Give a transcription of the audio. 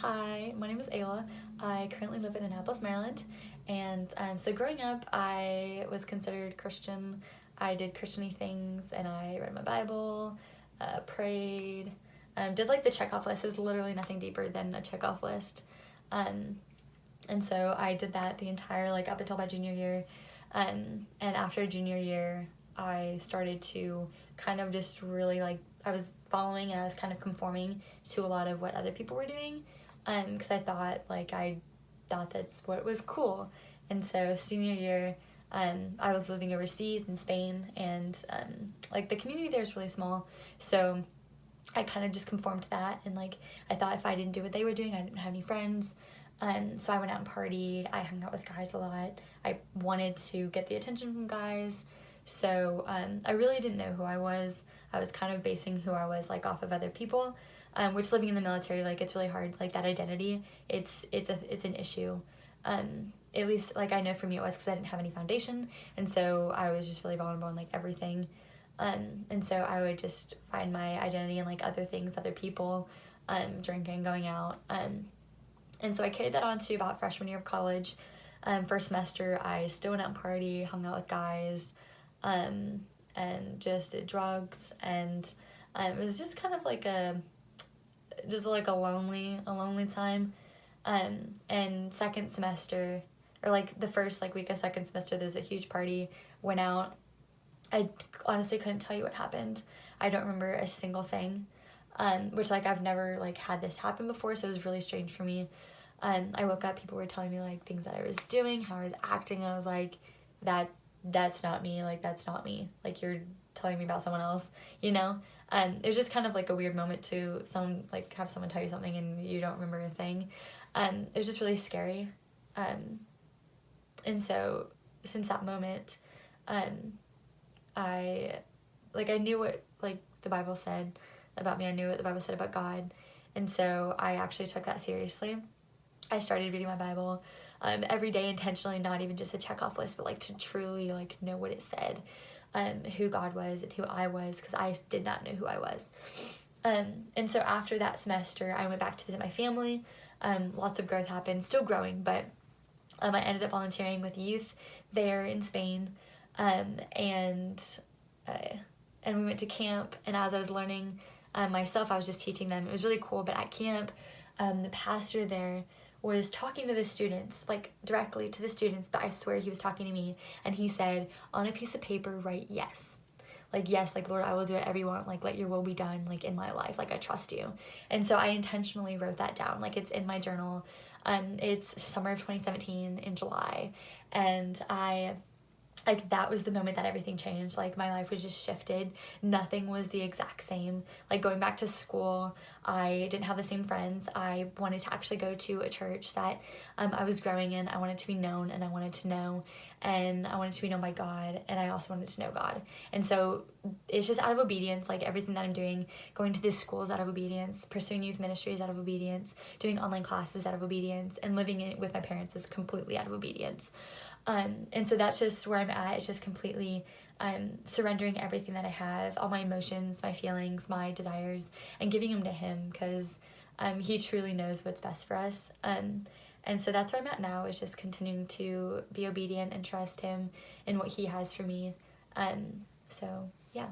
Hi, my name is Ayla. I currently live in Annapolis, Maryland. And so growing up, I was considered Christian. I did Christian-y things and I read my Bible, prayed, did like the checkoff list. It was literally nothing deeper than a checkoff list. Um, and so I did that the entire, like up until my junior year. And after junior year, I started to kind of just really like, I was following and I was kind of conforming to a lot of what other people were doing. Because I thought that's what was cool. And so senior year, I was living overseas in Spain, and like the community there is really small, so I kind of just conformed to that. And like I thought if I didn't do what they were doing, I didn't have any friends. So I went out and partied. I hung out with guys a lot. I wanted to get the attention from guys. So I really didn't know who I was. I was kind of basing who I was like off of other people, which living in the military, like it's really hard. Like that identity, it's an issue. At least like I know for me it was because I didn't have any foundation, and so I was just really vulnerable in like everything. And so I would just find my identity in like other things, other people, drinking, going out. And so I carried that on to about freshman year of college. First semester, I still went out and party, hung out with guys, and just did drugs. And it was just kind of like a lonely time. And second semester, or like the first like week of second semester, there's a huge party. Went out. I honestly couldn't tell you what happened. I don't remember a single thing, which like I've never like had this happen before, so it was really strange for me. I woke up, people were telling me like things that I was doing, how I was acting. I was like, that that's not me. Like that's not me. Like you're telling me about someone else, you know. It was just kind of like a weird moment to have someone tell you something and you don't remember a thing. It was just really scary. Um, and so since that moment, um, I I knew what like the Bible said about me. I knew what the Bible said about God, and so I actually took that seriously. I started reading my Bible every day intentionally, not even just a check off list, but like to truly like know what it said, who God was and who I was, because I did not know who I was. And so after that semester, I went back to visit my family. Lots of growth happened, still growing, but I ended up volunteering with youth there in Spain, and uh, and we went to camp. And as I was learning myself, I was just teaching them. It was really cool. But at camp, the pastor there was talking to the students, like directly to the students. But I swear he was talking to me, and he said, "On a piece of paper, write yes." Like yes, like Lord, I will do whatever you want, like let your will be done, like in my life, like I trust you. And so I intentionally wrote that down, like it's in my journal. It's summer of 2017 in July, and I like that was the moment that everything changed. Like my life was just shifted. Nothing was the exact same. Like going back to school, I didn't have the same friends. I wanted to actually go to a church that I was growing in. I wanted to be known, and I wanted to know, and I wanted to be known by God, and I also wanted to know God. And so it's just out of obedience. Like everything that I'm doing, going to this school is out of obedience, pursuing youth ministry is out of obedience, doing online classes out of obedience, and living it with my parents is completely out of obedience. And so that's just where I'm at. It's just completely surrendering everything that I have, all my emotions, my feelings, my desires, and giving them to Him, because He truly knows what's best for us. And so that's where I'm at now, is just continuing to be obedient and trust Him in what He has for me. So, yeah.